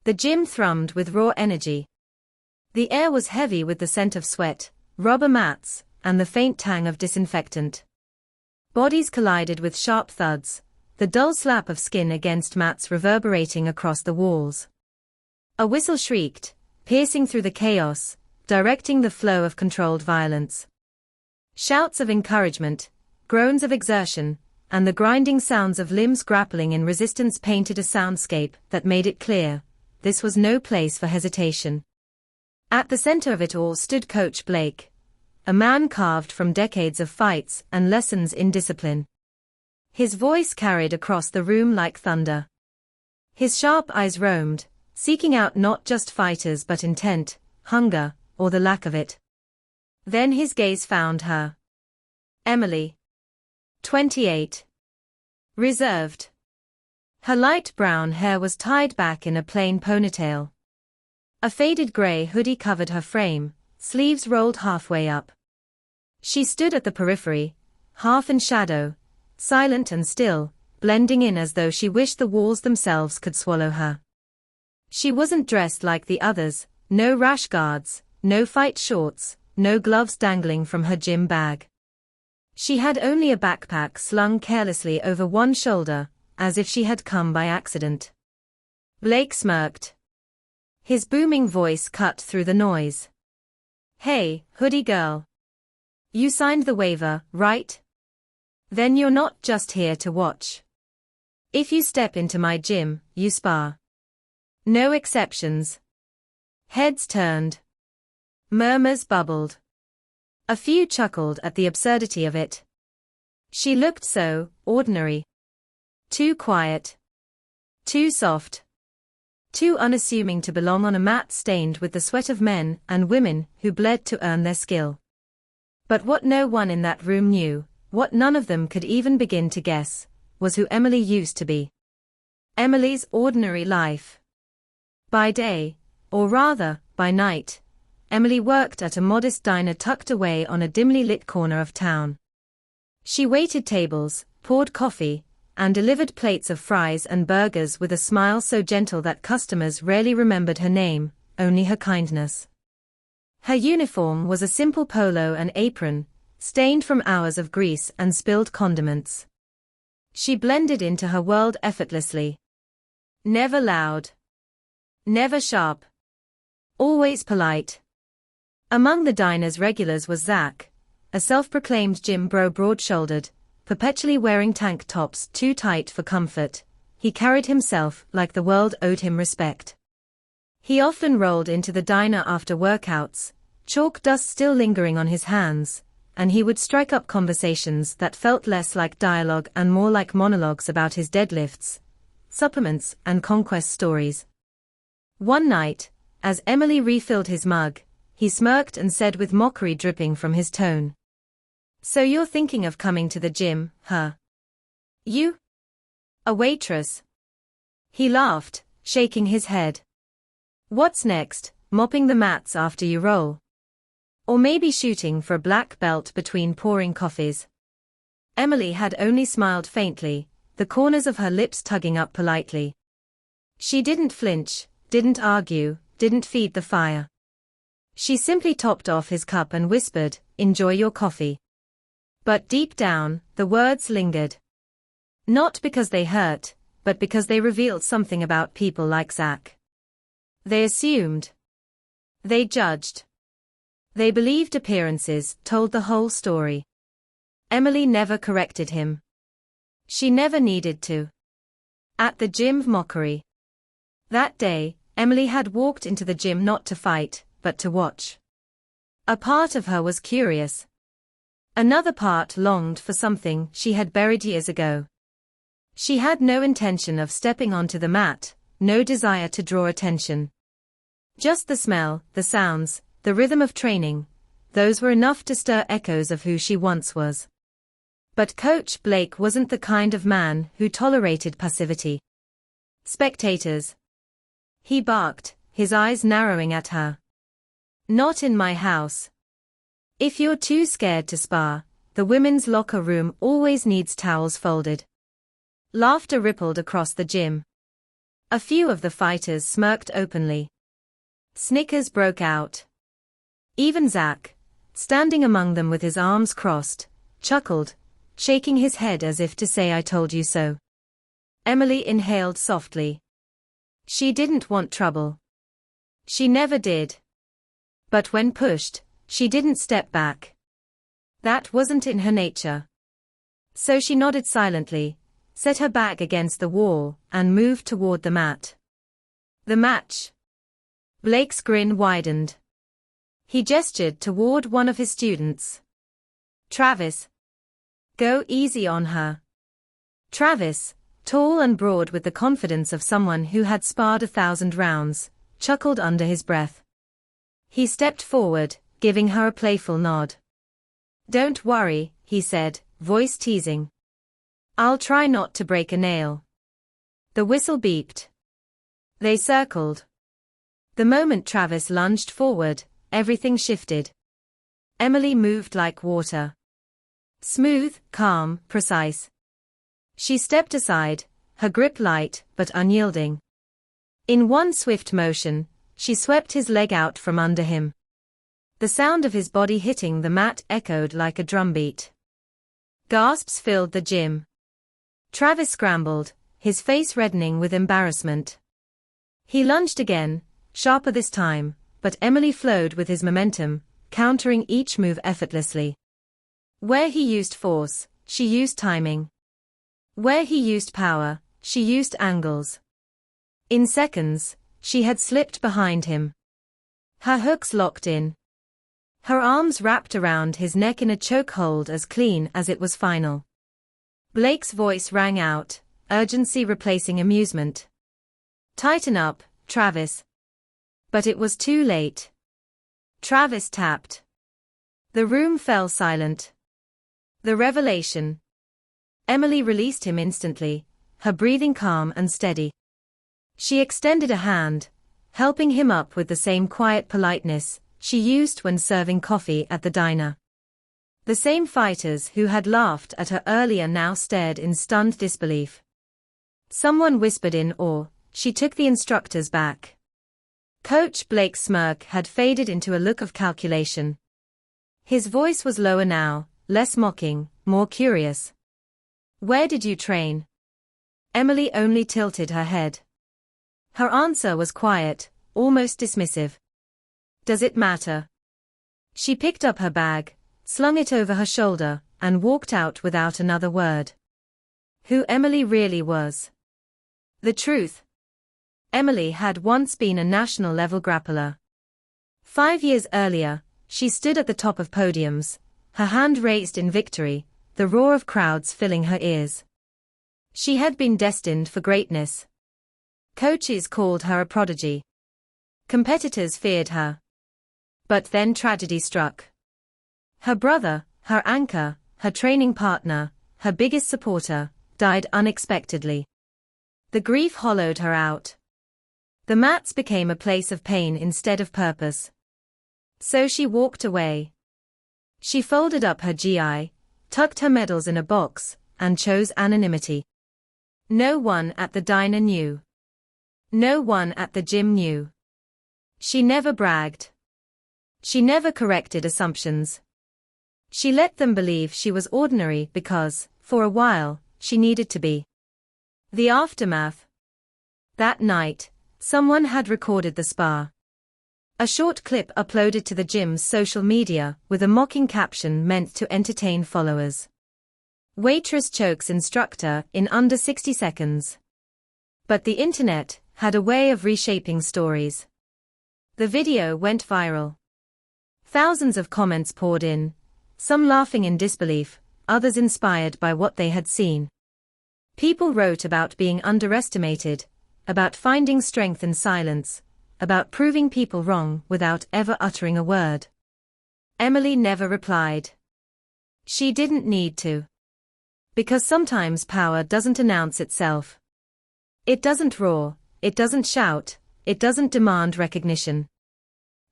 The gym thrummed with raw energy. The air was heavy with the scent of sweat, rubber mats, and the faint tang of disinfectant. Bodies collided with sharp thuds, the dull slap of skin against mats reverberating across the walls. A whistle shrieked, piercing through the chaos, directing the flow of controlled violence. Shouts of encouragement, groans of exertion, and the grinding sounds of limbs grappling in resistance painted a soundscape that made it clear, this was no place for hesitation. At the center of it all stood Coach Blake, a man carved from decades of fights and lessons in discipline. His voice carried across the room like thunder. His sharp eyes roamed, seeking out not just fighters but intent, hunger, or the lack of it. Then his gaze found her. Emily. 28. Reserved. Her light brown hair was tied back in a plain ponytail. A faded gray hoodie covered her frame, sleeves rolled halfway up. She stood at the periphery, half in shadow, silent and still, blending in as though she wished the walls themselves could swallow her. She wasn't dressed like the others, no rash guards, no fight shorts, no gloves dangling from her gym bag. She had only a backpack slung carelessly over one shoulder, as if she had come by accident. Blake smirked. His booming voice cut through the noise. Hey, hoodie girl. You signed the waiver, right? Then you're not just here to watch. If you step into my gym, you spar. No exceptions. Heads turned. Murmurs bubbled. A few chuckled at the absurdity of it. She looked so ordinary. Too quiet. Too soft. Too unassuming to belong on a mat stained with the sweat of men and women who bled to earn their skill. But what no one in that room knew, what none of them could even begin to guess, was who Emily used to be. Emily's ordinary life. By day, or rather, by night, Emily worked at a modest diner tucked away on a dimly lit corner of town. She waited tables, poured coffee, and delivered plates of fries and burgers with a smile so gentle that customers rarely remembered her name, only her kindness. Her uniform was a simple polo and apron, stained from hours of grease and spilled condiments. She blended into her world effortlessly. Never loud. Never sharp. Always polite. Among the diner's regulars was Zach, a self-proclaimed gym bro, broad-shouldered, perpetually wearing tank tops too tight for comfort. He carried himself like the world owed him respect. He often rolled into the diner after workouts, chalk dust still lingering on his hands, and he would strike up conversations that felt less like dialogue and more like monologues about his deadlifts, supplements, and conquest stories. One night, as Emily refilled his mug, he smirked and said with mockery dripping from his tone, "So you're thinking of coming to the gym, huh? You? A waitress?" He laughed, shaking his head. "What's next, mopping the mats after you roll? Or maybe shooting for a black belt between pouring coffees?" Emily had only smiled faintly, the corners of her lips tugging up politely. She didn't flinch, didn't argue, didn't feed the fire. She simply topped off his cup and whispered, "Enjoy your coffee." But deep down, the words lingered. Not because they hurt, but because they revealed something about people like Zach. They assumed. They judged. They believed appearances told the whole story. Emily never corrected him. She never needed to. At the gym mockery. That day, Emily had walked into the gym not to fight, but to watch. A part of her was curious. Another part longed for something she had buried years ago. She had no intention of stepping onto the mat, no desire to draw attention. Just the smell, the sounds, the rhythm of training, those were enough to stir echoes of who she once was. But Coach Blake wasn't the kind of man who tolerated passivity. "Spectators," he barked, his eyes narrowing at her. "Not in my house. If you're too scared to spar, the women's locker room always needs towels folded." Laughter rippled across the gym. A few of the fighters smirked openly. Snickers broke out. Even Zach, standing among them with his arms crossed, chuckled, shaking his head as if to say I told you so. Emily inhaled softly. She didn't want trouble. She never did. But when pushed, she didn't step back. That wasn't in her nature. So she nodded silently, set her back against the wall, and moved toward the mat. The match. Blake's grin widened. He gestured toward one of his students. Travis. Go easy on her. Travis, tall and broad with the confidence of someone who had sparred 1,000 rounds, chuckled under his breath. He stepped forward, giving her a playful nod. Don't worry, he said, voice teasing. I'll try not to break a nail. The whistle beeped. They circled. The moment Travis lunged forward, everything shifted. Emily moved like water. Smooth, calm, precise. She stepped aside, her grip light but unyielding. In one swift motion, she swept his leg out from under him. The sound of his body hitting the mat echoed like a drumbeat. Gasps filled the gym. Travis scrambled, his face reddening with embarrassment. He lunged again, sharper this time, but Emily flowed with his momentum, countering each move effortlessly. Where he used force, she used timing. Where he used power, she used angles. In seconds, she had slipped behind him. Her hooks locked in. Her arms wrapped around his neck in a chokehold as clean as it was final. Blake's voice rang out, urgency replacing amusement. Tighten up, Travis. But it was too late. Travis tapped. The room fell silent. The revelation. Emily released him instantly, her breathing calm and steady. She extended a hand, helping him up with the same quiet politeness she used when serving coffee at the diner. The same fighters who had laughed at her earlier now stared in stunned disbelief. Someone whispered in awe, she took the instructors back. Coach Blake's smirk had faded into a look of calculation. His voice was lower now, less mocking, more curious. Where did you train? Emily only tilted her head. Her answer was quiet, almost dismissive. Does it matter? She picked up her bag, slung it over her shoulder, and walked out without another word. Who Emily really was. The truth. Emily had once been a national-level grappler. 5 years earlier, she stood at the top of podiums, her hand raised in victory, the roar of crowds filling her ears. She had been destined for greatness. Coaches called her a prodigy. Competitors feared her. But then tragedy struck. Her brother, her anchor, her training partner, her biggest supporter, died unexpectedly. The grief hollowed her out. The mats became a place of pain instead of purpose. So she walked away. She folded up her GI, tucked her medals in a box, and chose anonymity. No one at the diner knew. No one at the gym knew. She never bragged. She never corrected assumptions. She let them believe she was ordinary because, for a while, she needed to be. The aftermath. That night, someone had recorded the spar. A short clip uploaded to the gym's social media with a mocking caption meant to entertain followers. Waitress chokes instructor in under 60 seconds. But the internet had a way of reshaping stories. The video went viral. Thousands of comments poured in, some laughing in disbelief, others inspired by what they had seen. People wrote about being underestimated, about finding strength in silence, about proving people wrong without ever uttering a word. Emily never replied. She didn't need to. Because sometimes power doesn't announce itself. It doesn't roar, it doesn't shout, it doesn't demand recognition.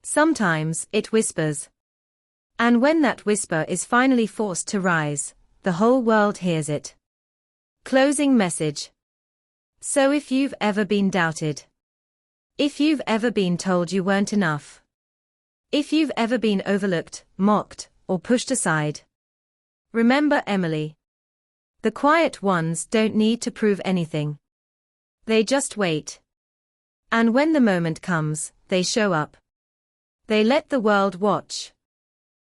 Sometimes it whispers. And when that whisper is finally forced to rise, the whole world hears it. Closing message. So if you've ever been doubted, if you've ever been told you weren't enough, if you've ever been overlooked, mocked, or pushed aside, remember Emily. The quiet ones don't need to prove anything. They just wait. And when the moment comes, they show up. They let the world watch.